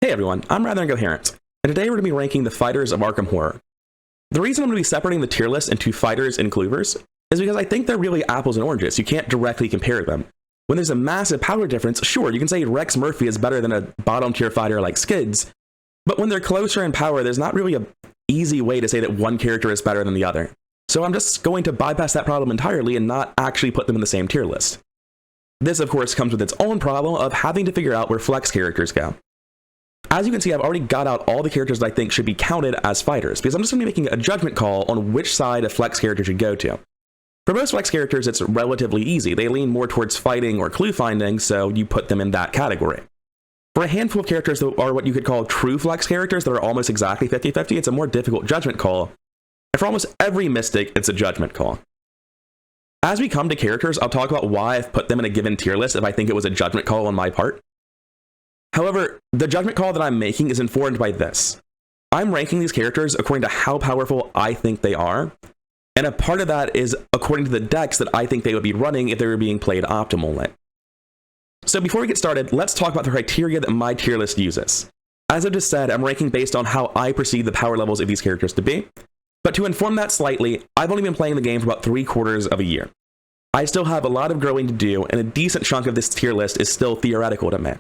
Hey everyone, I'm Rather Incoherent, and today we're going to be ranking the fighters of Arkham Horror. The reason I'm going to be separating the tier list into fighters and Cluevers is because I think they're really apples and oranges. You can't directly compare them. When there's a massive power difference, sure, you can say Rex Murphy is better than a bottom tier fighter like Skids, but when they're closer in power, there's not really an easy way to say that one character is better than the other. So I'm just going to bypass that problem entirely and not actually put them in the same tier list. This, of course, comes with its own problem of having to figure out where flex characters go. As you can see, I've already got out all the characters that I think should be counted as fighters, because I'm just going to be making a judgment call on which side a flex character should go to. For most flex characters, it's relatively easy. They lean more towards fighting or clue finding, so you put them in that category. For a handful of characters that are what you could call true flex characters that are almost exactly 50-50, it's a more difficult judgment call. And for almost every mystic, it's a judgment call. As we come to characters, I'll talk about why I've put them in a given tier list if I think it was a judgment call on my part. However, the judgment call that I'm making is informed by this. I'm ranking these characters according to how powerful I think they are, and a part of that is according to the decks that I think they would be running if they were being played optimally. So before we get started, let's talk about the criteria that my tier list uses. As I just said, I'm ranking based on how I perceive the power levels of these characters to be, but to inform that slightly, I've only been playing the game for about 3/4 of a year. I still have a lot of growing to do, and a decent chunk of this tier list is still theoretical to me.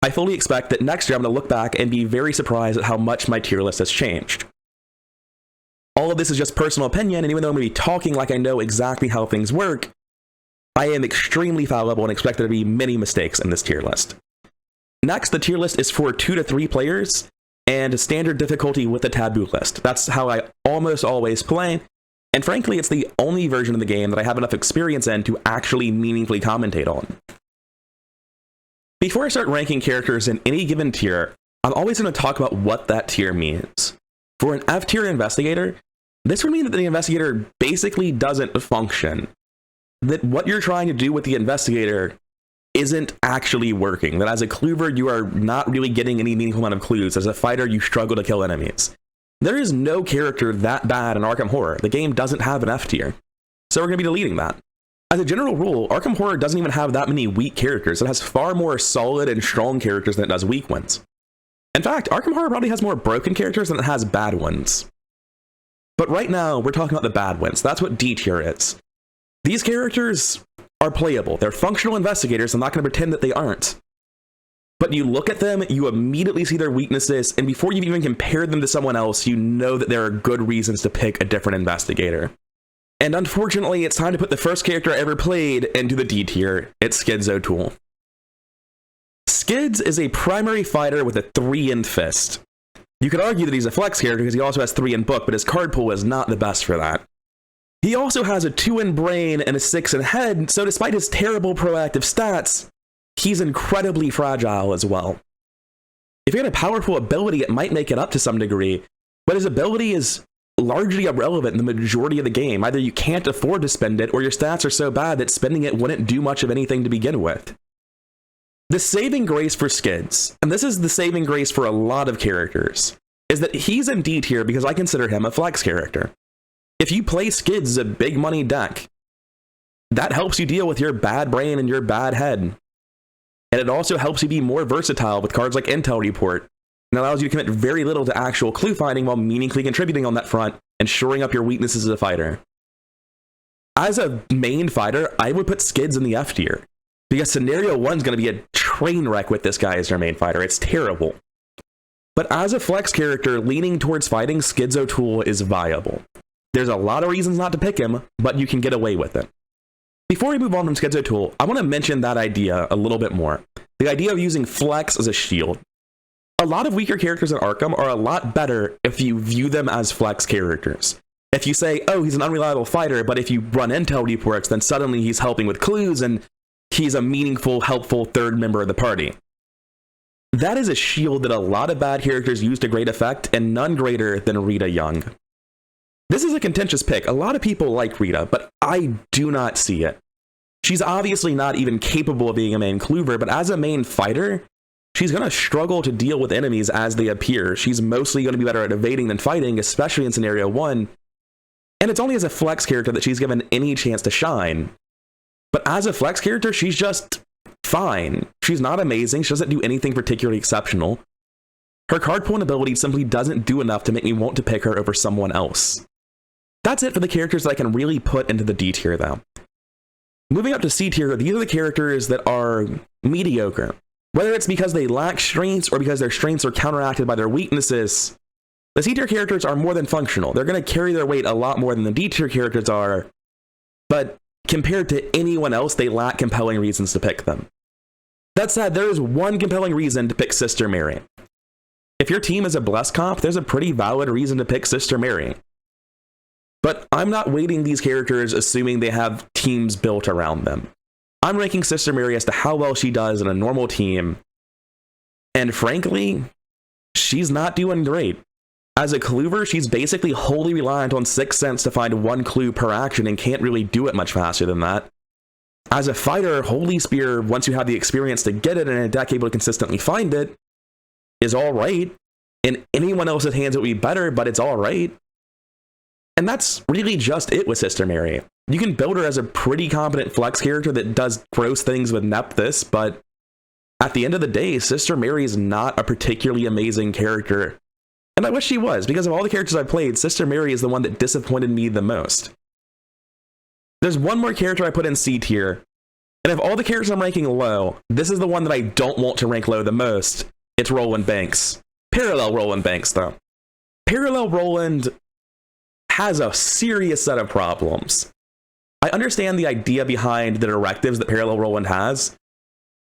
I fully expect that next year I'm going to look back and be very surprised at how much my tier list has changed. All of this is just personal opinion, and even though I'm going to be talking like I know exactly how things work, I am extremely fallible and expect there to be many mistakes in this tier list. Next, the tier list is for 2 to 3 players, and standard difficulty with the taboo list. That's how I almost always play, and frankly, it's the only version of the game that I have enough experience in to actually meaningfully commentate on. Before I start ranking characters in any given tier, I'm always going to talk about what that tier means. For an F tier investigator, this would mean that the investigator basically doesn't function. That what you're trying to do with the investigator isn't actually working. That as a Cluever, you are not really getting any meaningful amount of clues. As a fighter, you struggle to kill enemies. There is no character that bad in Arkham Horror. The game doesn't have an F tier. So we're going to be deleting that. As a general rule, Arkham Horror doesn't even have that many weak characters. It has far more solid and strong characters than it does weak ones. In fact, Arkham Horror probably has more broken characters than it has bad ones. But right now, we're talking about the bad ones. That's what D tier is. These characters are playable. They're functional investigators. I'm not going to pretend that they aren't. But you look at them, you immediately see their weaknesses, and before you even compare them to someone else, you know that there are good reasons to pick a different investigator. And unfortunately, it's time to put the first character I ever played into the D tier. It's Skids O'Toole. Skids is a primary fighter with a 3 in fist. You could argue that he's a flex character because he also has 3 in book, but his card pool is not the best for that. He also has a 2 in brain and a 6 in head, so despite his terrible proactive stats, he's incredibly fragile as well. If he had a powerful ability, it might make it up to some degree, but his ability is largely irrelevant in the majority of the game. Either you can't afford to spend it, or your stats are so bad that spending it wouldn't do much of anything to begin with. The saving grace for Skids, and this is the saving grace for a lot of characters, is that he's in D tier because I consider him a flex character. If you play Skids as a big money deck, that helps you deal with your bad brain and your bad head. And it also helps you be more versatile with cards like Intel Report, and allows you to commit very little to actual clue finding while meaningfully contributing on that front and shoring up your weaknesses as a fighter. As a main fighter, I would put Skids in the F tier, because Scenario 1 is going to be a train wreck with this guy as your main fighter. It's terrible. But as a flex character leaning towards fighting, Skids O'Toole is viable. There's a lot of reasons not to pick him, but you can get away with it. Before we move on from Skids O'Toole, I want to mention that idea a little bit more. The idea of using flex as a shield. A lot of weaker characters in Arkham are a lot better if you view them as flex characters. If you say, oh, he's an unreliable fighter, but if you run intel reports, then suddenly he's helping with clues and he's a meaningful, helpful third member of the party. That is a shield that a lot of bad characters use to great effect, and none greater than Rita Young. This is a contentious pick. A lot of people like Rita, but I do not see it. She's obviously not even capable of being a main Cluever, but as a main fighter, she's going to struggle to deal with enemies as they appear. She's mostly going to be better at evading than fighting, especially in Scenario 1. And it's only as a flex character that she's given any chance to shine. But as a flex character, she's just fine. She's not amazing. She doesn't do anything particularly exceptional. Her card pool and ability simply doesn't do enough to make me want to pick her over someone else. That's it for the characters that I can really put into the D tier though. Moving up to C tier, these are the characters that are mediocre. Whether it's because they lack strengths or because their strengths are counteracted by their weaknesses, the C tier characters are more than functional. They're going to carry their weight a lot more than the D tier characters are, but compared to anyone else, they lack compelling reasons to pick them. That said, there is one compelling reason to pick Sister Mary. If your team is a Bless comp, there's a pretty valid reason to pick Sister Mary. But I'm not weighting these characters assuming they have teams built around them. I'm ranking Sister Mary as to how well she does in a normal team. And frankly, she's not doing great. As a Cluever, she's basically wholly reliant on 6th Sense to find one clue per action and can't really do it much faster than that. As a fighter, Holy Spear, once you have the experience to get it and a deck able to consistently find it, is alright. In anyone else's hands it would be better, but it's alright. And that's really just it with Sister Mary. You can build her as a pretty competent flex character that does gross things with Nephthys, but at the end of the day, Sister Mary is not a particularly amazing character. And I wish she was, because of all the characters I've played, Sister Mary is the one that disappointed me the most. There's one more character I put in C tier, and of all the characters I'm ranking low, this is the one that I don't want to rank low the most. It's Roland Banks. Parallel Roland Banks, though. Parallel Roland has a serious set of problems. I understand the idea behind the directives that Parallel Roland has,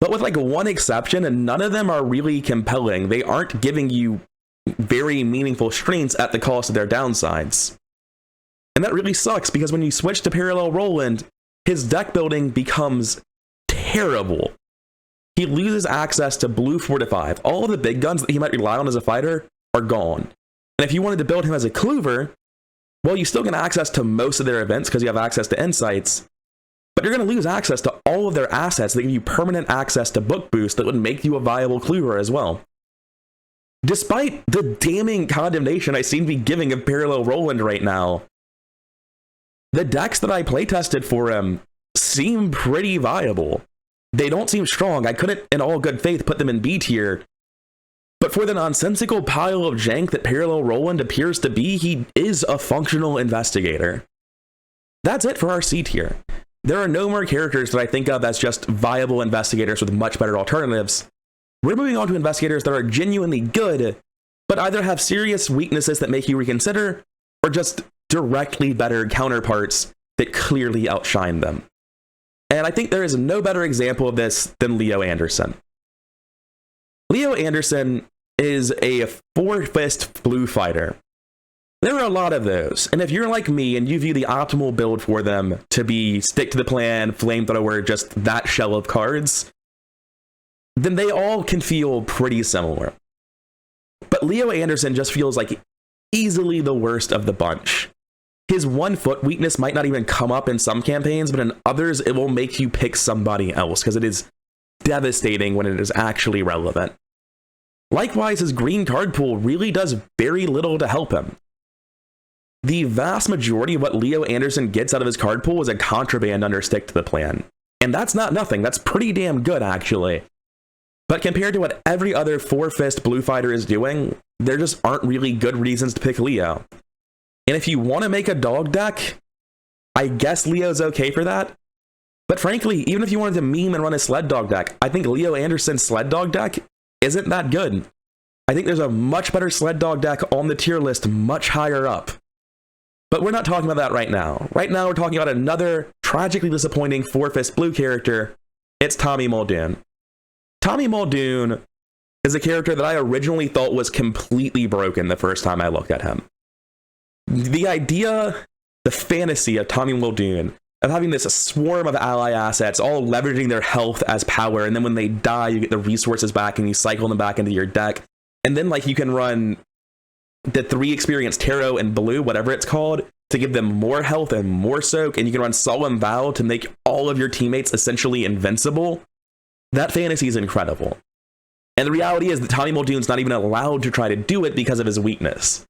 but with like one exception, and none of them are really compelling. They aren't giving you very meaningful strengths at the cost of their downsides. And that really sucks, because when you switch to Parallel Roland, his deck building becomes terrible. He loses access to blue 4-5. All of the big guns that he might rely on as a fighter are gone. And if you wanted to build him as a Cluever, well, you still get access to most of their events because you have access to insights, but you're going to lose access to all of their assets that give you permanent access to book boost that would make you a viable Cluever as well. Despite the damning condemnation I seem to be giving of Parallel Roland right now, the decks that I playtested for him seem pretty viable. They don't seem strong. I couldn't, in all good faith, put them in B tier. But for the nonsensical pile of jank that Parallel Roland appears to be, he is a functional investigator. That's it for our C tier. There are no more characters that I think of as just viable investigators with much better alternatives. We're moving on to investigators that are genuinely good, but either have serious weaknesses that make you reconsider, or just directly better counterparts that clearly outshine them. And I think there is no better example of this than Leo Anderson. Leo Anderson is a 4-fist blue fighter. There are a lot of those, and if you're like me and you view the optimal build for them to be stick to the plan, flamethrower, just that shell of cards, then they all can feel pretty similar. But Leo Anderson just feels like easily the worst of the bunch. His 1-foot weakness might not even come up in some campaigns, but in others it will make you pick somebody else because it is devastating when it is actually relevant. Likewise, his green card pool really does very little to help him. The vast majority of what Leo Anderson gets out of his card pool is a contraband under stick to the plan. And that's not nothing, that's pretty damn good actually. But compared to what every other 4-fist blue fighter is doing, there just aren't really good reasons to pick Leo. And if you want to make a dog deck, I guess Leo's okay for that. But frankly, even if you wanted to meme and run a sled dog deck, I think Leo Anderson's sled dog deck isn't that good. I think there's a much better sled dog deck on the tier list much higher up. But we're not talking about that right now. Right now we're talking about another tragically disappointing 4-fist blue character. It's Tommy Muldoon. Tommy Muldoon is a character that I originally thought was completely broken the first time I looked at him. The idea, the fantasy of Tommy Muldoon, of having this swarm of ally assets all leveraging their health as power, and then when they die you get the resources back and you cycle them back into your deck, and then like you can run the 3 experience tarot and blue, whatever it's called, to give them more health and more soak, and you can run Solemn Vow to make all of your teammates essentially invincible. That fantasy is incredible. And the reality is that Tommy Muldoon's not even allowed to try to do it because of his weakness.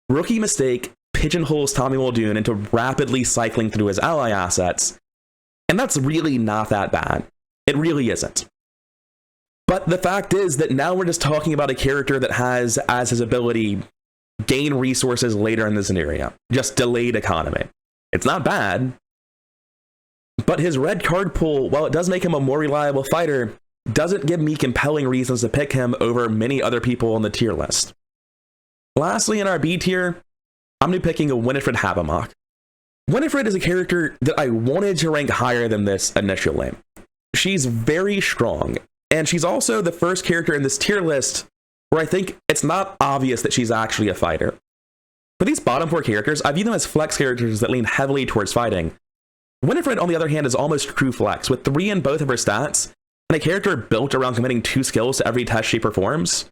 Rookie mistake pigeonholes Tommy Muldoon into rapidly cycling through his ally assets, and that's really not that bad. It really isn't. But the fact is that now we're just talking about a character that has, as his ability, gain resources later in the scenario. Just delayed economy. It's not bad. But his red card pool, while it does make him a more reliable fighter, doesn't give me compelling reasons to pick him over many other people on the tier list. Lastly, in our B tier, I'm going to be picking a Winifred Habermock. Winifred is a character that I wanted to rank higher than this initially. She's very strong, and she's also the first character in this tier list where I think it's not obvious that she's actually a fighter. For these bottom 4 characters, I view them as flex characters that lean heavily towards fighting. Winifred, on the other hand, is almost true flex, with 3 in both of her stats, and a character built around committing 2 skills to every test she performs.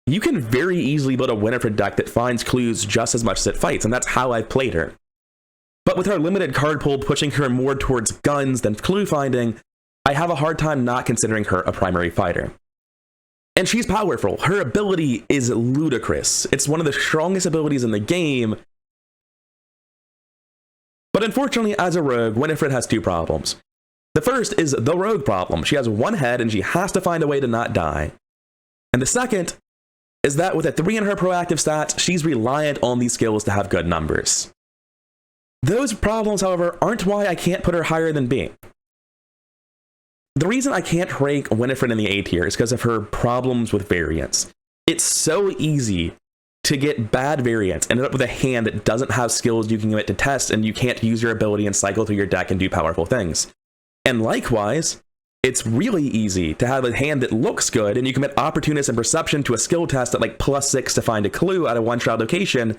You can very easily build a Winifred deck that finds clues just as much as it fights, and that's how I've played her. But with her limited card pool pushing her more towards guns than clue finding, I have a hard time not considering her a primary fighter. And she's powerful. Her ability is ludicrous. It's one of the strongest abilities in the game. But unfortunately, as a rogue, Winifred has 2 problems. The first is the rogue problem. She has 1 head and she has to find a way to not die. And the second is that with a 3 in her proactive stats, she's reliant on these skills to have good numbers. Those problems, however, aren't why I can't put her higher than B. The reason I can't rank Winifred in the A tier is because of her problems with variance. It's so easy to get bad variance and end up with a hand that doesn't have skills you can commit to test, and you can't use your ability and cycle through your deck and do powerful things. And likewise, it's really easy to have a hand that looks good and you commit opportunist and perception to a skill test at like +6 to find a clue at a 1-shot location,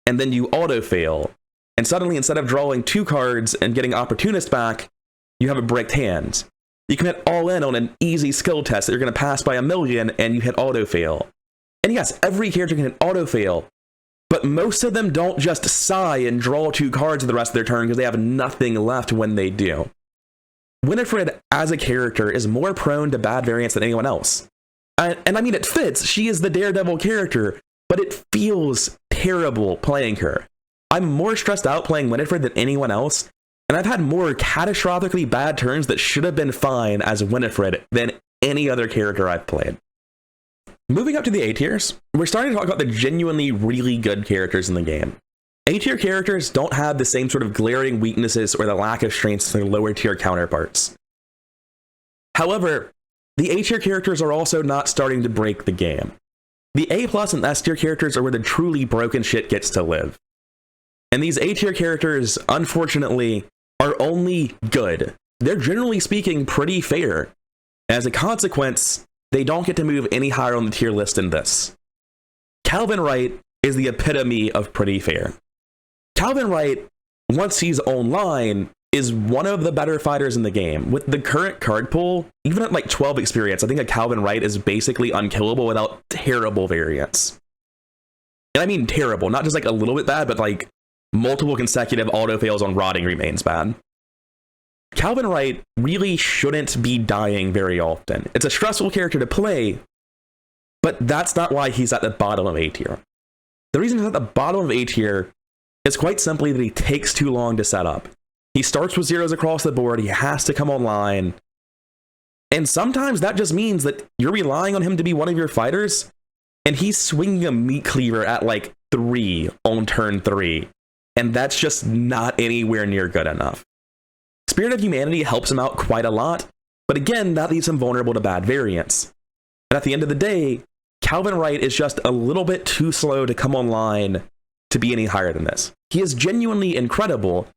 and then you auto-fail. And suddenly, instead of drawing 2 cards and getting opportunist back, you have a bricked hand. You commit all in on an easy skill test that you're going to pass by 1,000,000, and you hit auto-fail. And yes, every character can hit auto-fail, but most of them don't just sigh and draw 2 cards for the rest of their turn because they have nothing left when they do. Winifred, as a character, is more prone to bad variance than anyone else. And I mean, it fits. She is the Daredevil character, but it feels terrible playing her. I'm more stressed out playing Winifred than anyone else, and I've had more catastrophically bad turns that should have been fine as Winifred than any other character I've played. Moving up to the A tiers, we're starting to talk about the genuinely really good characters in the game. A tier characters don't have the same sort of glaring weaknesses or the lack of strengths as their lower tier counterparts. However, the A tier characters are also not starting to break the game. The A+ and S tier characters are where the truly broken shit gets to live. And these A tier characters, unfortunately, are only good. They're generally speaking pretty fair. As a consequence, they don't get to move any higher on the tier list than this. Calvin Wright is the epitome of pretty fair. Calvin Wright, once he's online, is one of the better fighters in the game. With the current card pool, even at like 12 experience, I think a Calvin Wright is basically unkillable without terrible variance. And I mean terrible, not just like a little bit bad, but like multiple consecutive auto fails on rotting remains bad. Calvin Wright really shouldn't be dying very often. It's a stressful character to play, but that's not why he's at the bottom of A tier. The reason he's at the bottom of A tier is quite simply that he takes too long to set up. He starts with zeros across the board, he has to come online, and sometimes that just means that you're relying on him to be one of your fighters, and he's swinging a meat cleaver at like 3 on turn 3, and that's just not anywhere near good enough. Spirit of Humanity helps him out quite a lot, but again, that leaves him vulnerable to bad variance. And at the end of the day, Calvin Wright is just a little bit too slow to come online to be any higher than this. He is genuinely incredible,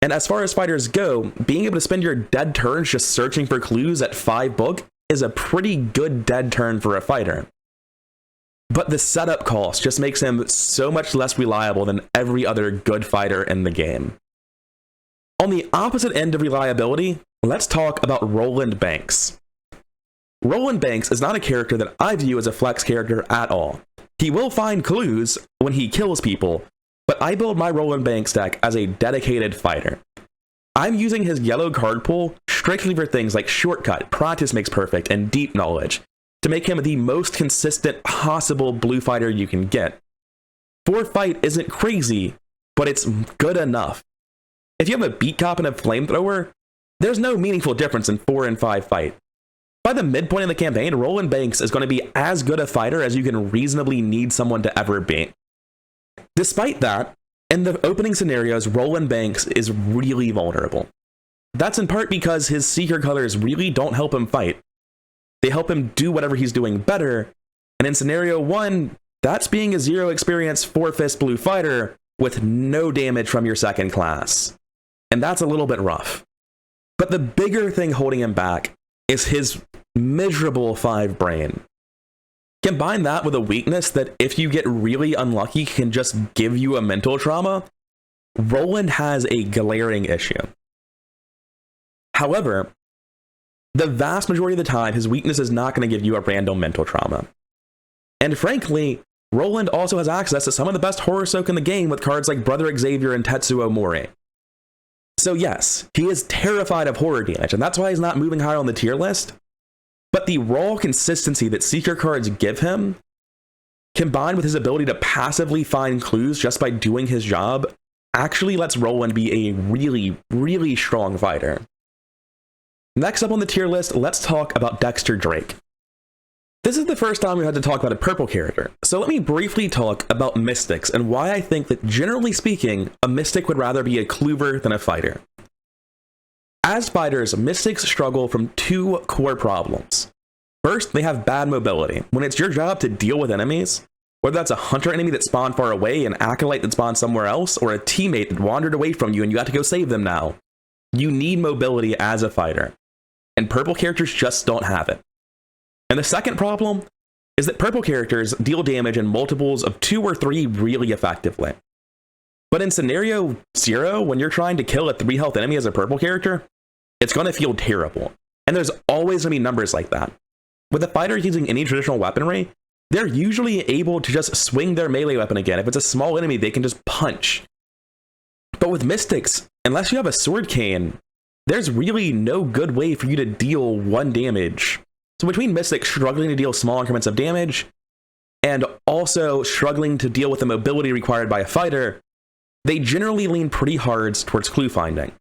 and as far as fighters go, being able to spend your dead turns just searching for clues at 5 book is a pretty good dead turn for a fighter. But the setup cost just makes him so much less reliable than every other good fighter in the game. On the opposite end of reliability, let's talk about Roland Banks. Roland Banks is not a character that I view as a flex character at all. He will find clues when he kills people, but I build my Roland Banks deck as a dedicated fighter. I'm using his yellow card pool strictly for things like shortcut, practice makes perfect, and deep knowledge to make him the most consistent possible blue fighter you can get. 4 fight isn't crazy, but it's good enough. If you have a beat cop and a flamethrower, there's no meaningful difference in 4 and 5 fight. By the midpoint of the campaign, Roland Banks is going to be as good a fighter as you can reasonably need someone to ever be. Despite that, in the opening scenarios, Roland Banks is really vulnerable. That's in part because his Seeker colors really don't help him fight. They help him do whatever he's doing better, and in scenario 1, that's being a 0 experience 4-fist blue fighter with no damage from your second class. And that's a little bit rough. But the bigger thing holding him back is his miserable 5 brain. Combine that with a weakness that if you get really unlucky can just give you a mental trauma, Roland has a glaring issue. However, the vast majority of the time, his weakness is not going to give you a random mental trauma. And frankly, Roland also has access to some of the best horror soak in the game with cards like Brother Xavier and Tetsuo Mori. So yes, he is terrified of horror damage, and that's why he's not moving higher on the tier list. But the raw consistency that Seeker cards give him, combined with his ability to passively find clues just by doing his job, actually lets Roland be a really, really strong fighter. Next up on the tier list, let's talk about Dexter Drake. This is the first time we had to talk about a purple character, so let me briefly talk about mystics and why I think that generally speaking, a mystic would rather be a Cluever than a fighter. As fighters, mystics struggle from 2 core problems. First, they have bad mobility. When it's your job to deal with enemies, whether that's a hunter enemy that spawned far away, an acolyte that spawned somewhere else, or a teammate that wandered away from you and you have to go save them now, you need mobility as a fighter. And purple characters just don't have it. And the second problem is that purple characters deal damage in multiples of 2 or 3 really effectively. But in scenario 0, when you're trying to kill a 3 health enemy as a purple character, it's going to feel terrible. And there's always going to be numbers like that. With a fighter using any traditional weaponry, they're usually able to just swing their melee weapon again. If it's a small enemy, they can just punch. But with mystics, unless you have a sword cane, there's really no good way for you to deal 1 damage. So between mystics struggling to deal small increments of damage, and also struggling to deal with the mobility required by a fighter, they generally lean pretty hard towards clue finding.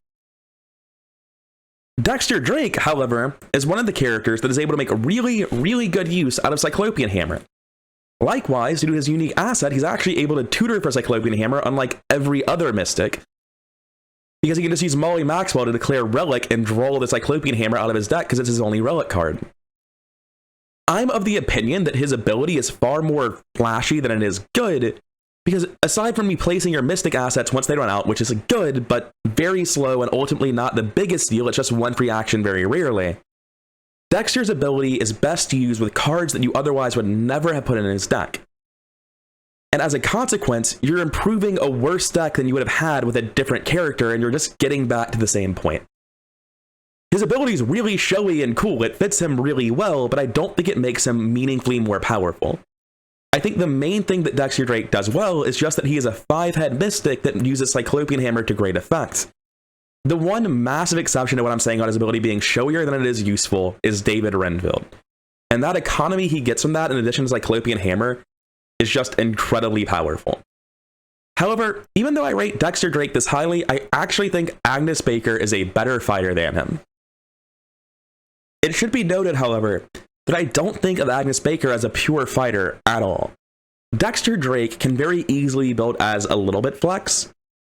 Dexter Drake, however, is one of the characters that is able to make really, really good use out of Cyclopean Hammer. Likewise, due to his unique asset, he's actually able to tutor for Cyclopean Hammer, unlike every other mystic, because he can just use Molly Maxwell to declare Relic and draw the Cyclopean Hammer out of his deck because it's his only Relic card. I'm of the opinion that his ability is far more flashy than it is good, because aside from replacing your mystic assets once they run out, which is good, but very slow and ultimately not the biggest deal, it's just 1 free action very rarely, Dexter's ability is best used with cards that you otherwise would never have put in his deck. And as a consequence, you're improving a worse deck than you would have had with a different character, and you're just getting back to the same point. His ability is really showy and cool, it fits him really well, but I don't think it makes him meaningfully more powerful. I think the main thing that Dexter Drake does well is just that he is a 5-head mystic that uses Cyclopean Hammer to great effect. The one massive exception to what I'm saying about his ability being showier than it is useful is David Renfield. And that economy he gets from that in addition to Cyclopean Hammer is just incredibly powerful. However, even though I rate Dexter Drake this highly, I actually think Agnes Baker is a better fighter than him. It should be noted, however, that I don't think of Agnes Baker as a pure fighter at all. Dexter Drake can very easily be built as a little bit flex,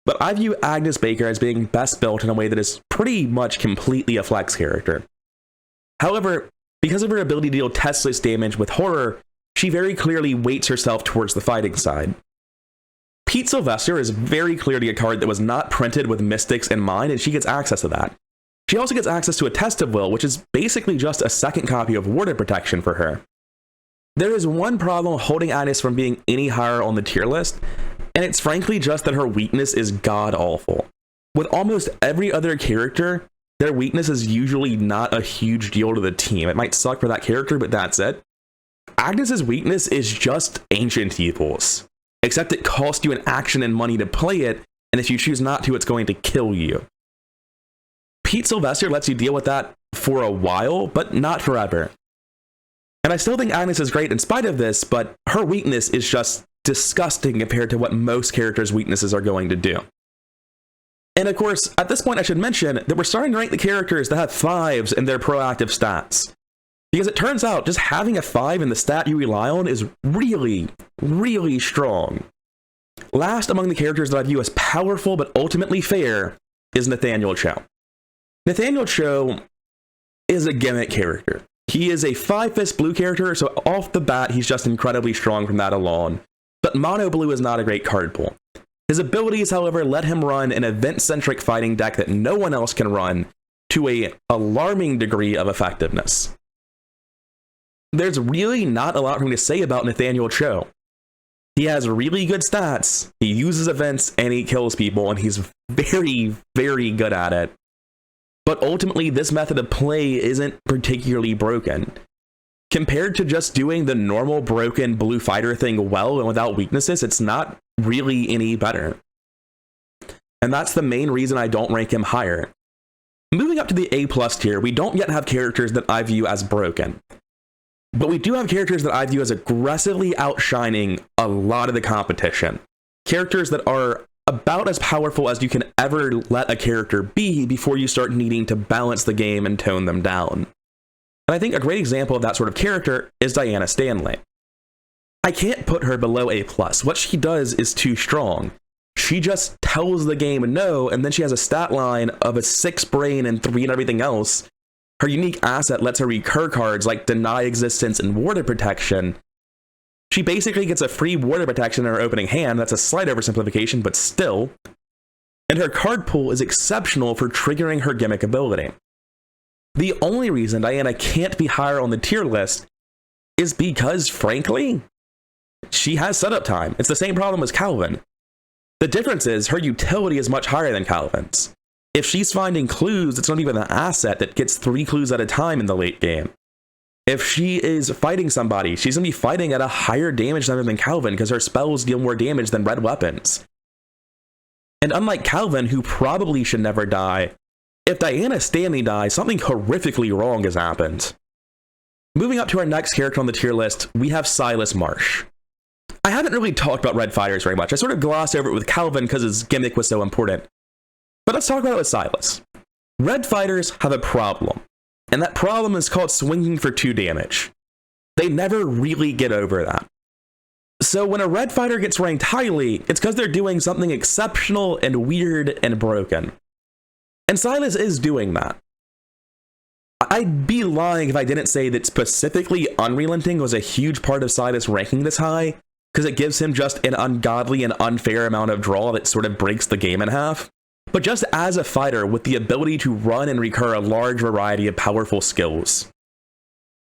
but I view Agnes Baker as being best built in a way that is pretty much completely a flex character. However, because of her ability to deal testless damage with horror, she very clearly weights herself towards the fighting side. Pete Sylvester is very clearly a card that was not printed with mystics in mind, and she gets access to that. She also gets access to a Test of Will, which is basically just a second copy of Warded Protection for her. There is one problem holding Agnes from being any higher on the tier list, and it's frankly just that her weakness is god-awful. With almost every other character, their weakness is usually not a huge deal to the team. It might suck for that character, but that's it. Agnes's weakness is just Ancient Evils, except it costs you an action and money to play it, and if you choose not to, it's going to kill you. Pete Sylvester lets you deal with that for a while, but not forever. And I still think Agnes is great in spite of this, but her weakness is just disgusting compared to what most characters' weaknesses are going to do. And of course, at this point I should mention that we're starting to rank the characters that have 5s in their proactive stats. Because it turns out just having a 5 in the stat you rely on is really, really strong. Last among the characters that I view as powerful but ultimately fair is Nathaniel Cho. Nathaniel Cho is a gimmick character. He is a 5-fist blue character, so off the bat, he's just incredibly strong from that alone. But mono blue is not a great card pool. His abilities, however, let him run an event-centric fighting deck that no one else can run to an alarming degree of effectiveness. There's really not a lot for me to say about Nathaniel Cho. He has really good stats, he uses events, and he kills people, and he's very, very good at it. But ultimately, this method of play isn't particularly broken. Compared to just doing the normal broken blue fighter thing well and without weaknesses, it's not really any better. And that's the main reason I don't rank him higher. Moving up to the A+ tier, we don't yet have characters that I view as broken. But we do have characters that I view as aggressively outshining a lot of the competition. Characters that are about as powerful as you can ever let a character be before you start needing to balance the game and tone them down. And I think a great example of that sort of character is Diana Stanley. I can't put her below A+. What she does is too strong. She just tells the game no, and then she has a stat line of a 6 brain and 3 and everything else. Her unique asset lets her recur cards like Deny Existence and Warded Protection. She basically gets a free Warded Protection in her opening hand. That's a slight oversimplification, but still. And her card pool is exceptional for triggering her gimmick ability. The only reason Diana can't be higher on the tier list is because, frankly, she has setup time. It's the same problem as Calvin. The difference is her utility is much higher than Calvin's. If she's finding clues, it's not even an asset that gets 3 clues at a time in the late game. If she is fighting somebody, she's going to be fighting at a higher damage number than Calvin because her spells deal more damage than red weapons. And unlike Calvin, who probably should never die, if Diana Stanley dies, something horrifically wrong has happened. Moving up to our next character on the tier list, we have Silas Marsh. I haven't really talked about red fighters very much. I sort of glossed over it with Calvin because his gimmick was so important. But let's talk about it with Silas. Red fighters have a problem, and that problem is called swinging for 2 damage. They never really get over that. So when a red fighter gets ranked highly, it's because they're doing something exceptional and weird and broken. And Silas is doing that. I'd be lying if I didn't say that specifically Unrelenting was a huge part of Silas ranking this high, because it gives him just an ungodly and unfair amount of draw that sort of breaks the game in half. But just as a fighter with the ability to run and recur a large variety of powerful skills,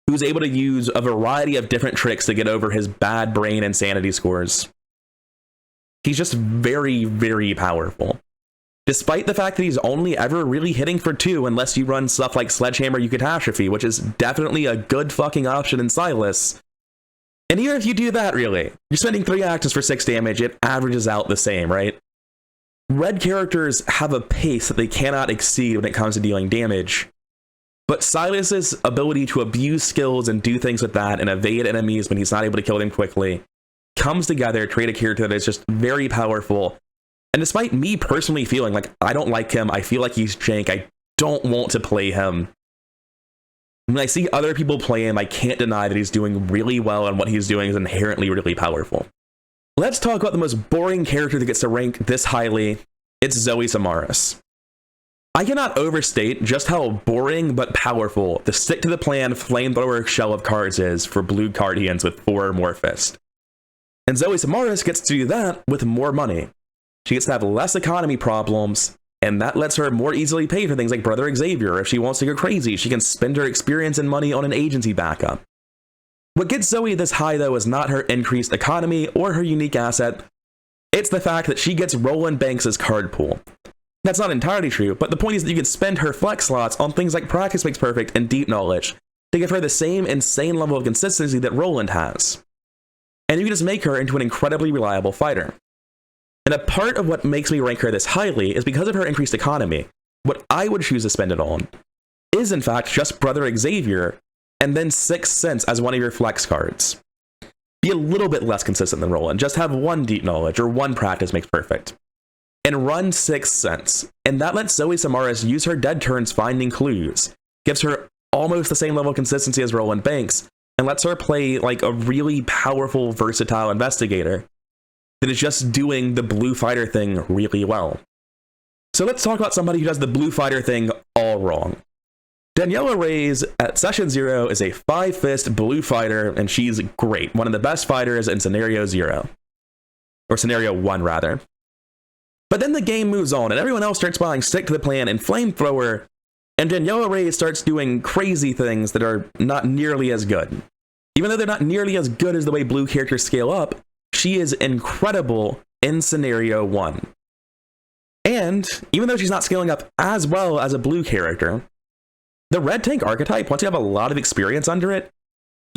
who's able to use a variety of different tricks to get over his bad brain and sanity scores. He's just very, very powerful. Despite the fact that he's only ever really hitting for 2 unless you run stuff like Sledgehammer You Catastrophe, which is definitely a good fucking option in Silas. And even if you do that, really, you're spending 3 actions for 6 damage, it averages out the same, right? Red characters have a pace that they cannot exceed when it comes to dealing damage. But Silas's ability to abuse skills and do things with that and evade enemies when he's not able to kill them quickly comes together to create a character that is just very powerful. And despite me personally feeling like I don't like him, I feel like he's jank, I don't want to play him. When I see other people play him, I can't deny that he's doing really well and what he's doing is inherently really powerful. Let's talk about the most boring character that gets to rank this highly. It's Zoe Samaras. I cannot overstate just how boring but powerful the stick-to-the-plan flamethrower shell of cards is for blue Guardians with 4 or more fists. And Zoe Samaras gets to do that with more money. She gets to have less economy problems, and that lets her more easily pay for things like Brother Xavier. If she wants to go crazy, she can spend her experience and money on an agency backup. What gets Zoe this high, though, is not her increased economy or her unique asset. It's the fact that she gets Roland Banks' card pool. That's not entirely true, but the point is that you can spend her flex slots on things like Practice Makes Perfect and Deep Knowledge to give her the same insane level of consistency that Roland has. And you can just make her into an incredibly reliable fighter. And a part of what makes me rank her this highly is because of her increased economy. What I would choose to spend it on is, in fact, just Brother Xavier, and then 6 Sense as one of your flex cards. Be a little bit less consistent than Roland. Just have 1 Deep Knowledge or 1 Practice Makes Perfect. And run 6 Sense. And that lets Zoe Samaras use her dead turns finding clues. Gives her almost the same level of consistency as Roland Banks and lets her play like a really powerful, versatile investigator that is just doing the blue fighter thing really well. So let's talk about somebody who does the blue fighter thing all wrong. Daniela Reyes at Session 0 is a 5-fist blue fighter, and she's great. One of the best fighters in Scenario 0. Or Scenario 1, rather. But then the game moves on, and everyone else starts buying Stick to the Plan and Flamethrower, and Daniela Reyes starts doing crazy things that are not nearly as good. Even though they're not nearly as good as the way blue characters scale up, she is incredible in Scenario 1. And even though she's not scaling up as well as a blue character, the red tank archetype, once you have a lot of experience under it,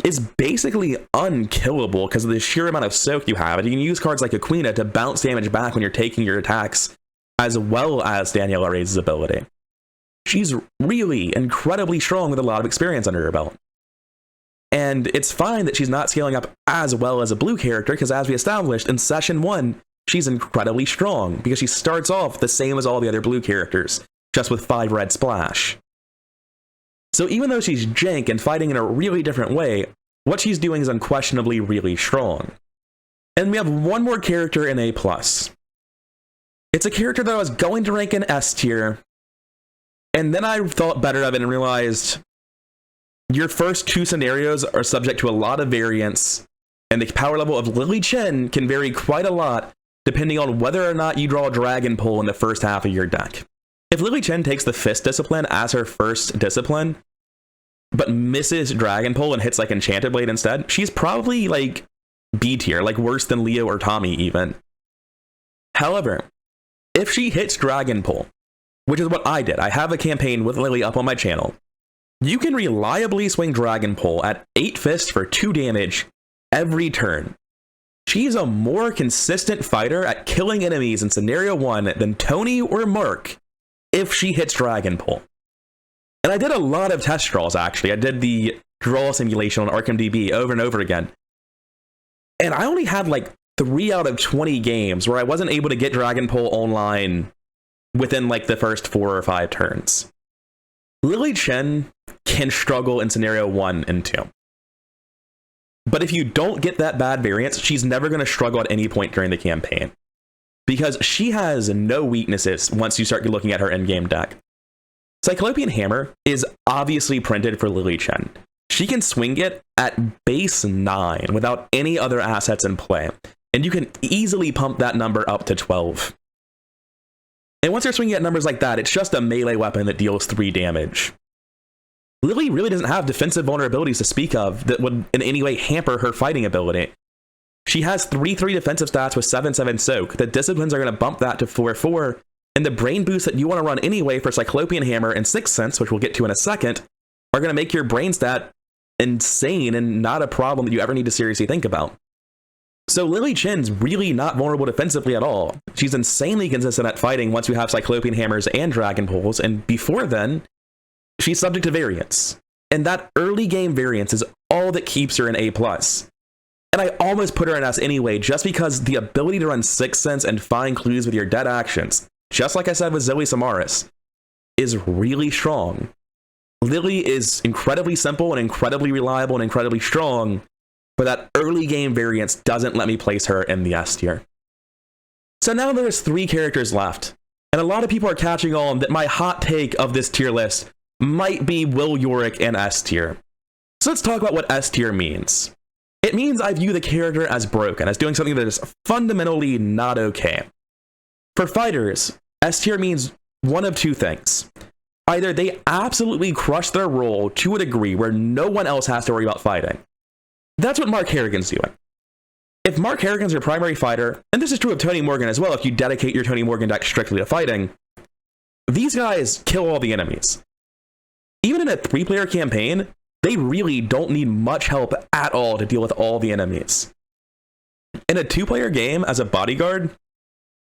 is basically unkillable because of the sheer amount of soak you have. And you can use cards like Aquina to bounce damage back when you're taking your attacks, as well as Daniela Reyes' ability. She's really incredibly strong with a lot of experience under her belt. And it's fine that she's not scaling up as well as a blue character, because as we established in Session 1, she's incredibly strong because she starts off the same as all the other blue characters, just with 5 red splash. So even though she's jank and fighting in a really different way, what she's doing is unquestionably really strong. And we have one more character in A+. It's a character that I was going to rank in S tier, and then I thought better of it and realized your first 2 scenarios are subject to a lot of variance, and the power level of Lily Chen can vary quite a lot depending on whether or not you draw Dragon Pull in the first half of your deck. If Lily Chen takes the Fist Discipline as her first discipline, but misses Dragon Pull and hits like Enchanted Blade instead, she's probably like B tier, like worse than Leo or Tommy even. However, if she hits Dragon Pull, which is what I did, I have a campaign with Lily up on my channel, you can reliably swing Dragon Pull at 8 fists for 2 damage every turn. She's a more consistent fighter at killing enemies in Scenario 1 than Tony or Mark if she hits Dragon Pull. And I did a lot of test draws, actually. I did the draw simulation on ArkhamDB over and over again. And I only had like 3 out of 20 games where I wasn't able to get Dragon Pull online within like the first 4 or 5 turns. Lily Chen can struggle in Scenario 1 and 2. But if you don't get that bad variance, she's never going to struggle at any point during the campaign, because she has no weaknesses once you start looking at her endgame deck. Cyclopean Hammer is obviously printed for Lily Chen. She can swing it at base 9 without any other assets in play, and you can easily pump that number up to 12. And once you're swinging at numbers like that, it's just a melee weapon that deals 3 damage. Lily really doesn't have defensive vulnerabilities to speak of that would in any way hamper her fighting ability. She has 3/3 defensive stats with 7/7 soak. The disciplines are going to bump that to 4/4, and the brain boost that you want to run anyway for Cyclopean Hammer and Sixth Sense, which we'll get to in a second, are going to make your brain stat insane and not a problem that you ever need to seriously think about. So Lily Chen's really not vulnerable defensively at all. She's insanely consistent at fighting once you have Cyclopean Hammers and Dragon Pulls, and before then, she's subject to variance. And that early game variance is all that keeps her an A+. And I almost put her in S anyway, just because the ability to run Sixth Sense and find clues with your dead actions, just like I said with Zoe Samaras, is really strong. Lily is incredibly simple and incredibly reliable and incredibly strong, but that early game variance doesn't let me place her in the S tier. So now there's 3 characters left, and a lot of people are catching on that my hot take of this tier list might be Will Yorick in S tier. So let's talk about what S tier means. It means I view the character as broken, as doing something that is fundamentally not okay. For fighters, S tier means one of 2 things. Either they absolutely crush their role to a degree where no one else has to worry about fighting. That's what Mark Harrigan's doing. If Mark Harrigan's your primary fighter, and this is true of Tony Morgan as well if you dedicate your Tony Morgan deck strictly to fighting, these guys kill all the enemies. Even in a 3-player campaign, they really don't need much help at all to deal with all the enemies. In a 2-player game as a bodyguard,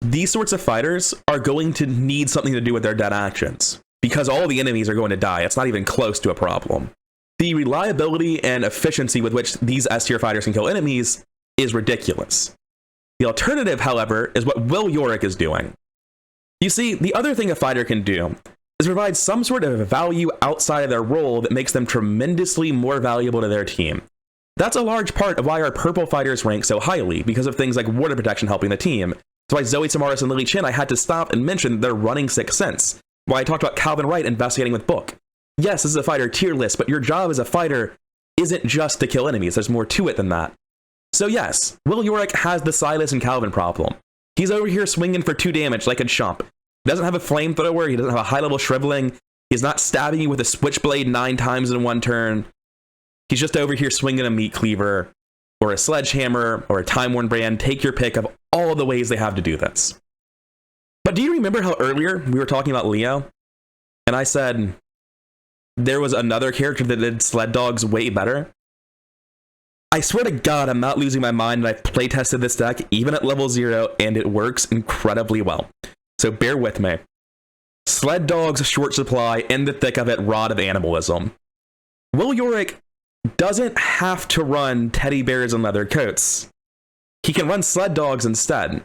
these sorts of fighters are going to need something to do with their dead actions, because all the enemies are going to die. It's not even close to a problem. The reliability and efficiency with which these S tier fighters can kill enemies is ridiculous. The alternative, however, is what Will Yorick is doing. You see, the other thing a fighter can do is provide some sort of value outside of their role that makes them tremendously more valuable to their team. That's a large part of why our purple fighters rank so highly, because of things like water protection helping the team. That's why Zoe Samaras and Lily Chin, I had to stop and mention they're running Sixth Sense. Why I talked about Calvin Wright investigating with Book. Yes, this is a fighter tier list, but your job as a fighter isn't just to kill enemies. There's more to it than that. So yes, Will Yorick has the Silas and Calvin problem. He's over here swinging for 2 damage like a chump. He doesn't have a flamethrower, he doesn't have a high-level shriveling, he's not stabbing you with a switchblade 9 times in one turn. He's just over here swinging a meat cleaver, or a sledgehammer, or a Time-Worn brand. Take your pick of all the ways they have to do this. But do you remember how earlier we were talking about Leo? And I said there was another character that did sled dogs way better? I swear to God, I'm not losing my mind, and I've playtested this deck even at level 0, and it works incredibly well. So bear with me. Sled dogs, short supply, in the thick of it, rod of animalism. Will Yorick doesn't have to run teddy bears and leather coats. He can run sled dogs instead.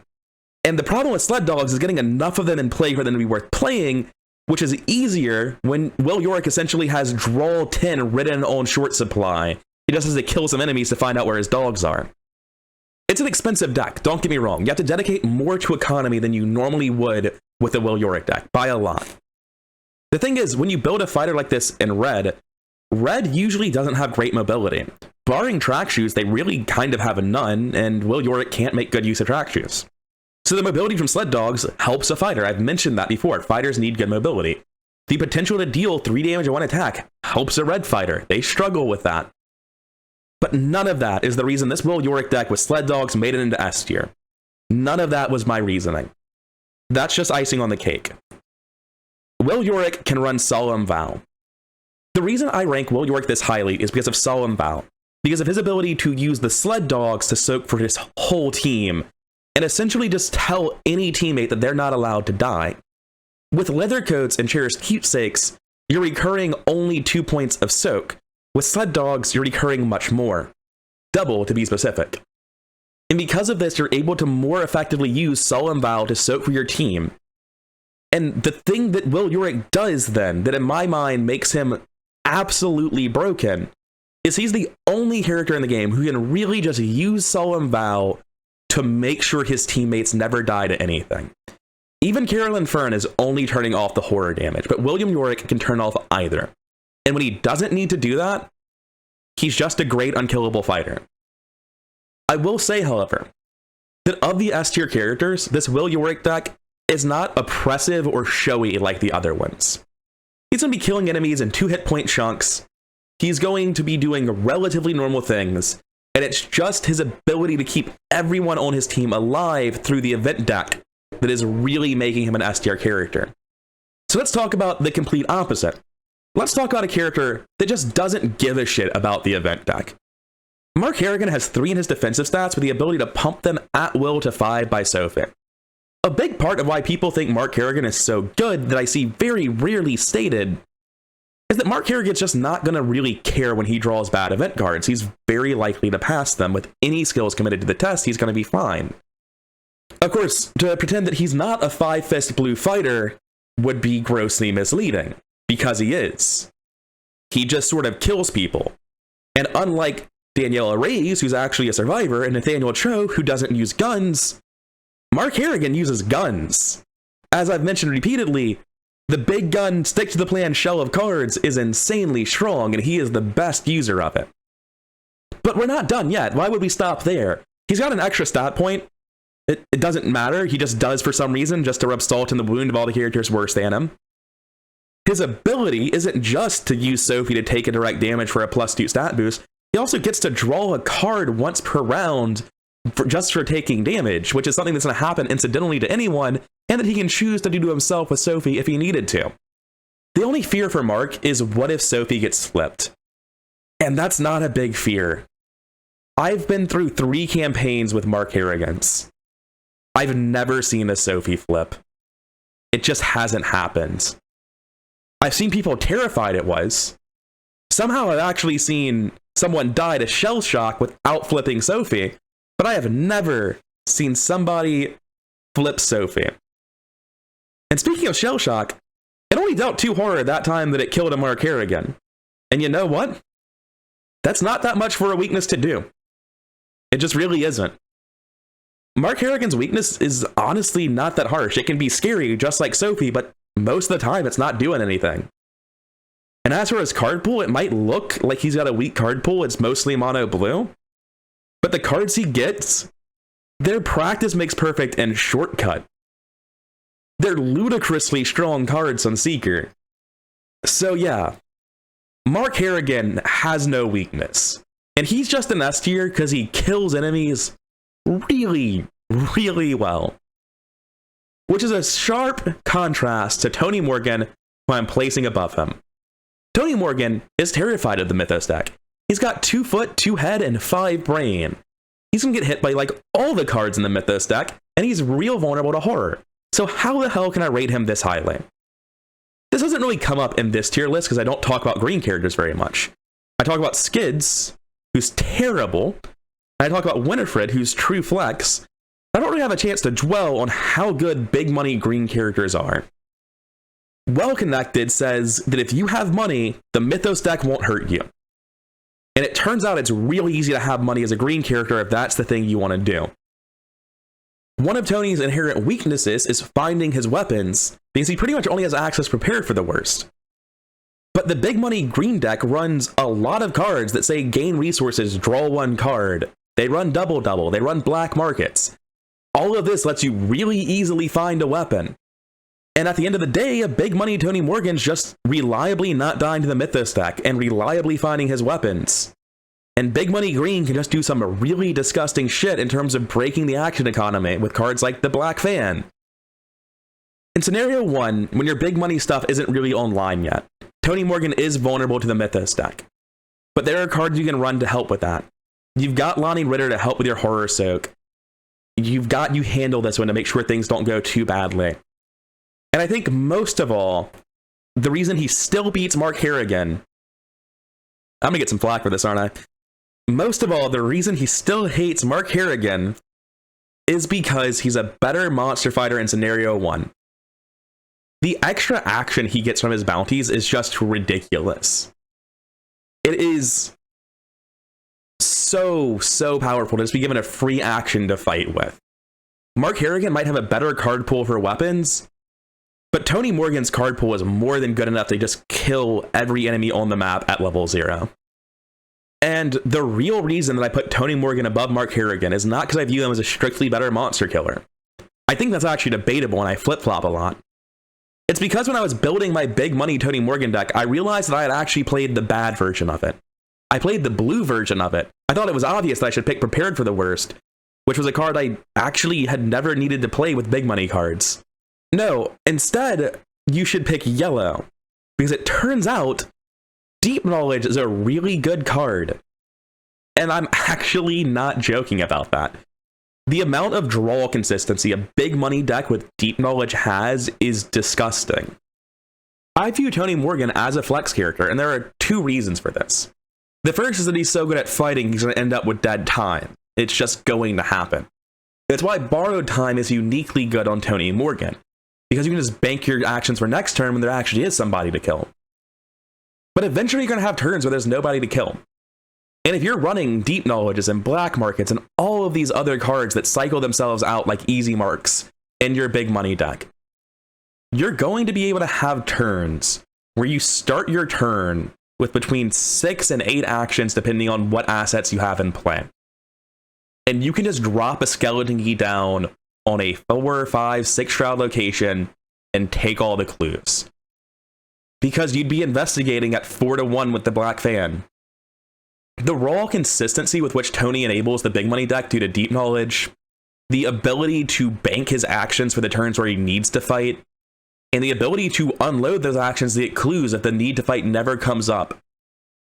And the problem with sled dogs is getting enough of them in play for them to be worth playing, which is easier when Will Yorick essentially has draw 10 written on short supply. He just has to kill some enemies to find out where his dogs are. It's an expensive deck, don't get me wrong. You have to dedicate more to economy than you normally would with the Will Yorick deck, by a lot. The thing is, when you build a fighter like this in red usually doesn't have great mobility. Barring track shoes, they really kind of have none, and Will Yorick can't make good use of track shoes. So the mobility from sled dogs helps a fighter. I've mentioned that before. Fighters need good mobility. The potential to deal 3 damage in 1 attack helps a red fighter. They struggle with that. But none of that is the reason this Will Yorick deck with sled dogs made it into S tier. None of that was my reasoning. That's just icing on the cake. Will Yorick can run Solemn Vow. The reason I rank Will Yorick this highly is because of Solemn Vow. Because of his ability to use the sled dogs to soak for his whole team, and essentially just tell any teammate that they're not allowed to die. With leather coats and cherished keepsakes, you're recurring only 2 points of soak. With sled dogs, you're recurring much more. Double, to be specific. And because of this, you're able to more effectively use Solemn Vow to soak for your team. And the thing that Will Yorick does then, that in my mind makes him absolutely broken, is he's the only character in the game who can really just use Solemn Vow to make sure his teammates never die to anything. Even Carolyn Fern is only turning off the horror damage, but William Yorick can turn off either. And when he doesn't need to do that, he's just a great unkillable fighter. I will say, however, that of the S tier characters, this Will Yorick deck is not oppressive or showy like the other ones. He's going to be killing enemies in 2 hit point chunks. He's going to be doing relatively normal things, and it's just his ability to keep everyone on his team alive through the event deck that is really making him an S tier character. So let's talk about the complete opposite. Let's talk about a character that just doesn't give a shit about the event deck. Mark Harrigan has 3 in his defensive stats with the ability to pump them at will to 5 by Sophie. A big part of why people think Mark Harrigan is so good that I see very rarely stated is that Mark Harrigan's just not going to really care when he draws bad event cards. He's very likely to pass them. With any skills committed to the test, he's going to be fine. Of course, to pretend that he's not a 5-fist blue fighter would be grossly misleading, because he is. He just sort of kills people. And unlike Daniela Reyes, who's actually a survivor, and Nathaniel Cho, who doesn't use guns, Mark Harrigan uses guns. As I've mentioned repeatedly, the big gun stick to the plan shell of cards is insanely strong, and he is the best user of it. But we're not done yet. Why would we stop there? He's got an extra stat point. It doesn't matter. He just does for some reason, just to rub salt in the wound of all the characters worse than him. His ability isn't just to use Sophie to take a direct damage for a +2 stat boost. He also gets to draw a card once per round just for taking damage, which is something that's going to happen incidentally to anyone, and that he can choose to do to himself with Sophie if he needed to. The only fear for Mark is what if Sophie gets flipped? And that's not a big fear. I've been through 3 campaigns with Mark Harrigan's. I've never seen a Sophie flip. It just hasn't happened. I've seen people terrified it was. Somehow I've actually seen someone die to shell shock without flipping Sophie, but I have never seen somebody flip Sophie. And speaking of shell shock, It only dealt 2 horror that time that it killed a Mark Harrigan. And you know what? That's not that much for a weakness to do. It just really isn't. Mark Harrigan's weakness is honestly not that harsh. It can be scary, just like Sophie, but most of the time it's not doing anything. And as for his card pool, it might look like he's got a weak card pool. It's mostly mono blue. But the cards he gets, they're practice makes perfect and shortcut. They're ludicrously strong cards on Seeker. So yeah, Mark Harrigan has no weakness. And he's just an S tier because he kills enemies really, really well. Which is a sharp contrast to Tony Morgan, who I'm placing above him. Tony Morgan is terrified of the Mythos deck. He's got 2 foot, 2 head, and 5 brain. He's gonna get hit by like all the cards in the Mythos deck, and he's real vulnerable to horror. So how the hell can I rate him this highly? This doesn't really come up in this tier list because I don't talk about green characters very much. I talk about Skids, who's terrible, and I talk about Winifred, who's true flex. I don't really have a chance to dwell on how good big money green characters are. Well Connected says that if you have money, the Mythos deck won't hurt you. And it turns out it's really easy to have money as a green character if that's the thing you want to do. One of Tony's inherent weaknesses is finding his weapons, because he pretty much only has access prepared for the worst. But the big money green deck runs a lot of cards that say gain resources, draw 1 card. They run double, they run black markets. All of this lets you really easily find a weapon. And at the end of the day, a big money Tony Morgan's just reliably not dying to the Mythos deck and reliably finding his weapons. And big money green can just do some really disgusting shit in terms of breaking the action economy with cards like the Black Fan. In scenario 1, when your big money stuff isn't really online yet, Tony Morgan is vulnerable to the Mythos deck. But there are cards you can run to help with that. You've got Lonnie Ritter to help with your horror soak. You've got you handle this one to make sure things don't go too badly. And I think most of all, the reason he still beats Mark Harrigan, I'm gonna get some flack for this, aren't I? Most of all, the reason he still hates Mark Harrigan is because he's a better monster fighter in scenario 1. The extra action he gets from his bounties is just ridiculous. It is so powerful to just be given a free action to fight with. Mark Harrigan might have a better card pool for weapons, but Tony Morgan's card pool is more than good enough to just kill every enemy on the map at level 0. And the real reason that I put Tony Morgan above Mark Harrigan is not because I view him as a strictly better monster killer. I think that's actually debatable and I flip-flop a lot. It's because when I was building my big money Tony Morgan deck, I realized that I had actually played the bad version of it. I played the blue version of it. I thought it was obvious that I should pick Prepared for the Worst, which was a card I actually had never needed to play with big money cards. No, instead, you should pick yellow, because it turns out Deep Knowledge is a really good card. And I'm actually not joking about that. The amount of draw consistency a big money deck with Deep Knowledge has is disgusting. I view Tony Morgan as a flex character, and there are 2 reasons for this. The first is that he's so good at fighting, he's going to end up with dead time. It's just going to happen. That's why Borrowed Time is uniquely good on Tony Morgan, because you can just bank your actions for next turn when there actually is somebody to kill. But eventually you're going to have turns where there's nobody to kill. And if you're running Deep Knowledges and Black Markets and all of these other cards that cycle themselves out like easy marks in your big money deck, you're going to be able to have turns where you start your turn with between 6 and 8 actions depending on what assets you have in play. And you can just drop a Skeleton Key down on a 4, 5, 6 shroud location and take all the clues. Because you'd be investigating at 4-1 with the Black Fan. The raw consistency with which Tony enables the big money deck due to Deep Knowledge, the ability to bank his actions for the turns where he needs to fight, and the ability to unload those actions to get clues if the need to fight never comes up,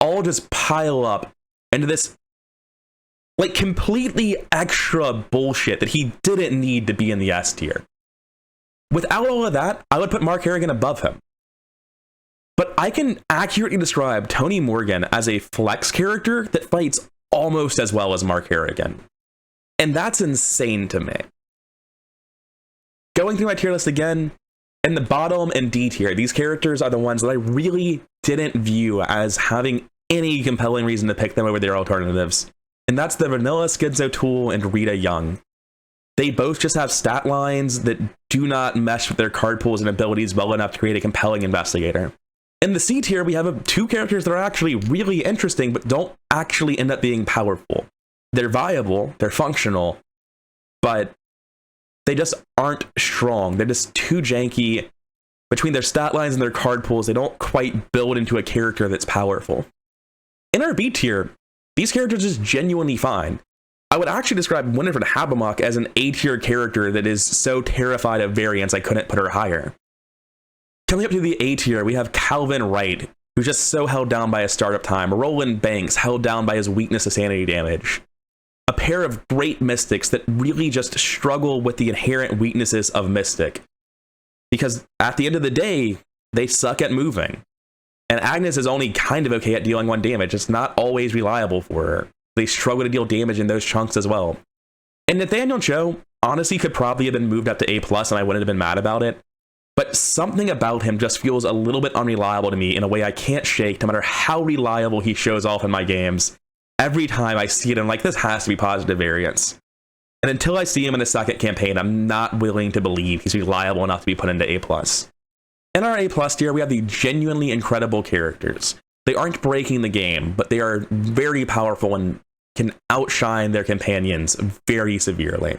all just pile up into this like completely extra bullshit that he didn't need to be in the S tier. Without all of that, I would put Mark Harrigan above him. But I can accurately describe Tony Morgan as a flex character that fights almost as well as Mark Harrigan. And that's insane to me. Going through my tier list again, In the bottom and D tier, these characters are the ones that I really didn't view as having any compelling reason to pick them over their alternatives. And that's the vanilla Schizo Tool and Rita Young. They both just have stat lines that do not mesh with their card pools and abilities well enough to create a compelling investigator. In the C tier, we have two characters that are actually really interesting, but don't actually end up being powerful. They're viable, they're functional, but they just aren't strong. They're just too janky. Between their stat lines and their card pools, they don't quite build into a character that's powerful. In our B tier, these characters are just genuinely fine. I would actually describe Winifred Habermock as an A tier character that is so terrified of variance I couldn't put her higher. Coming up to the A tier, we have Calvin Wright, who's just so held down by his startup time. Roland Banks, held down by his weakness to sanity damage. A pair of great mystics that really just struggle with the inherent weaknesses of Mystic. Because at the end of the day, they suck at moving. And Agnes is only kind of okay at dealing 1 damage. It's not always reliable for her. They struggle to deal damage in those chunks as well. And Nathaniel Cho, honestly, could probably have been moved up to A+, and I wouldn't have been mad about it. But something about him just feels a little bit unreliable to me in a way I can't shake, no matter how reliable he shows off in my games. Every time I see it, I'm like, this has to be positive variance. And until I see him in the second campaign, I'm not willing to believe he's reliable enough to be put into A+. In our A+ tier, we have the genuinely incredible characters. They aren't breaking the game, but they are very powerful and can outshine their companions very severely.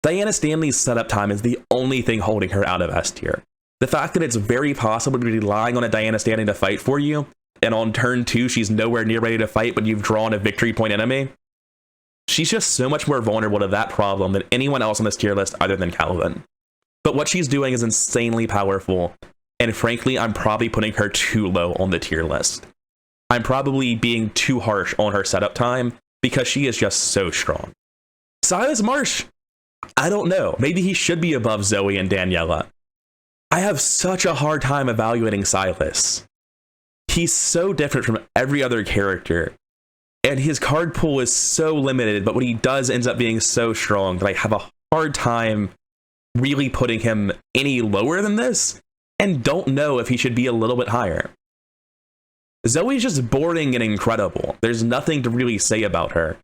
Diana Stanley's setup time is the only thing holding her out of S tier. The fact that it's very possible to be relying on a Diana Stanley to fight for you, and on turn 2 she's nowhere near ready to fight when you've drawn a victory point enemy, she's just so much more vulnerable to that problem than anyone else on this tier list other than Calvin. But what she's doing is insanely powerful, and frankly, I'm probably putting her too low on the tier list. I'm probably being too harsh on her setup time because she is just so strong. Silas Marsh, I don't know. Maybe he should be above Zoe and Daniela. I have such a hard time evaluating Silas. He's so different from every other character, and his card pool is so limited, but what he does ends up being so strong that I have a hard time really putting him any lower than this, and don't know if he should be a little bit higher. Zoe's just boring and incredible. There's nothing to really say about her.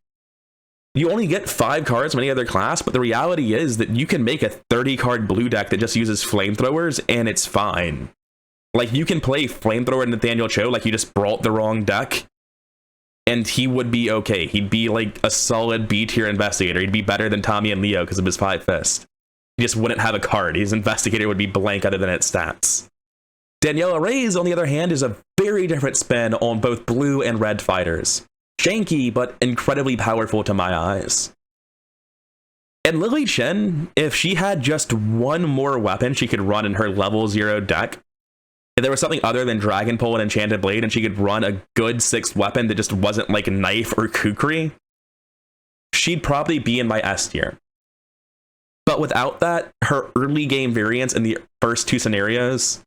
You only get 5 cards from any other class, but the reality is that you can make a 30-card blue deck that just uses flamethrowers, and it's fine. Like, you can play Flamethrower Nathaniel Cho like you just brought the wrong deck, and he would be okay. He'd be like a solid B-tier investigator. He'd be better than Tommy and Leo because of his 5 fist. He just wouldn't have a card. His investigator would be blank other than its stats. Daniela Reyes, on the other hand, is a very different spin on both blue and red fighters. Janky, but incredibly powerful to my eyes. And Lily Chen, if she had just 1 more weapon she could run in her level 0 deck, if there was something other than Dragon Pole and Enchanted Blade and she could run a good 6th weapon that just wasn't like Knife or Kukri, she'd probably be in my S tier. But without that, her early game variance in the first 2 scenarios,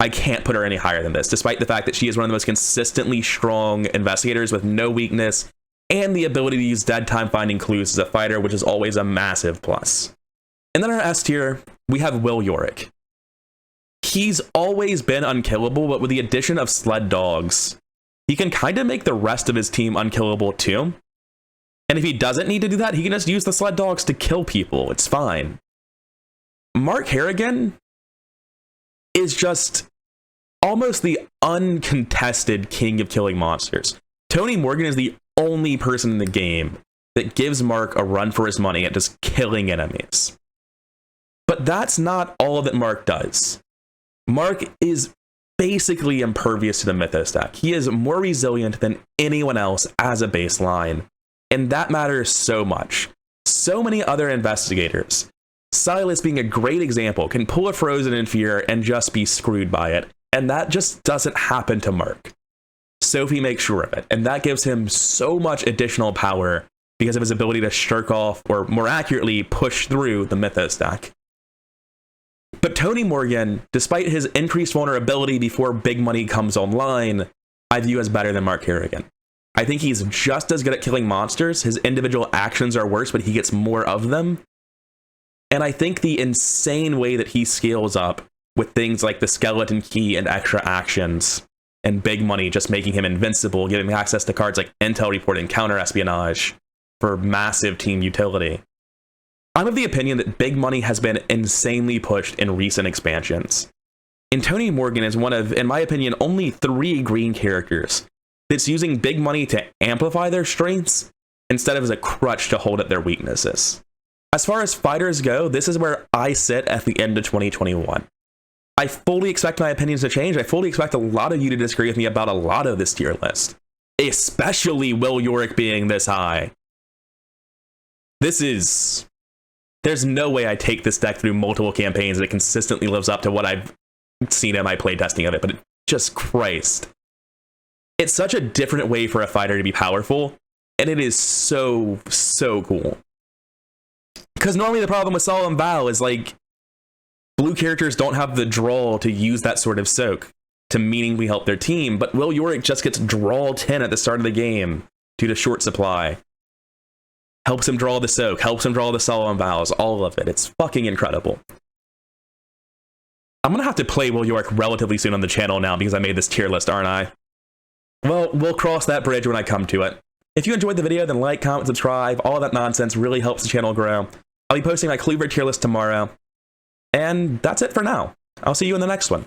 I can't put her any higher than this, despite the fact that she is one of the most consistently strong investigators with no weakness and the ability to use dead time finding clues as a fighter, which is always a massive plus. And then our S tier, we have Will Yorick. He's always been unkillable, but with the addition of sled dogs, he can kind of make the rest of his team unkillable too. And if he doesn't need to do that, he can just use the sled dogs to kill people. It's fine. Mark Harrigan is just almost the uncontested king of killing monsters. Tony Morgan is the only person in the game that gives Mark a run for his money at just killing enemies. But that's not all that Mark does. Mark is basically impervious to the Mythos deck. He is more resilient than anyone else as a baseline, and that matters so much. So many other investigators, Silas being a great example, can pull a Frozen in Fear and just be screwed by it, and that just doesn't happen to Mark. Sophie makes sure of it, and that gives him so much additional power because of his ability to shirk off, or more accurately, push through the Mythos deck. But Tony Morgan, despite his increased vulnerability before big money comes online, I view as better than Mark Harrigan. I think he's just as good at killing monsters. His individual actions are worse, but he gets more of them. And I think the insane way that he scales up with things like the skeleton key and extra actions, and big money just making him invincible, giving him access to cards like intel report and counter espionage for massive team utility. I'm of the opinion that big money has been insanely pushed in recent expansions. And Tony Morgan is one of, in my opinion, only 3 green characters that's using big money to amplify their strengths instead of as a crutch to hold at their weaknesses. As far as fighters go, this is where I sit at the end of 2021. I fully expect my opinions to change. I fully expect a lot of you to disagree with me about a lot of this tier list, especially Will Yorick being this high. There's no way I take this deck through multiple campaigns and it consistently lives up to what I've seen in my playtesting of it, but just Christ. It's such a different way for a fighter to be powerful, and it is so, so cool. Because normally the problem with Solemn Vow is like, blue characters don't have the draw to use that sort of soak to meaningfully help their team, but Will Yorick just gets draw 10 at the start of the game due to short supply. Helps him draw the soak, helps him draw the Solemn Vows, all of it. It's fucking incredible. I'm gonna have to play Will Yorick relatively soon on the channel now because I made this tier list, aren't I? Well, we'll cross that bridge when I come to it. If you enjoyed the video, then like, comment, subscribe. All that nonsense really helps the channel grow. I'll be posting my Cluever tier list tomorrow. And that's it for now. I'll see you in the next one.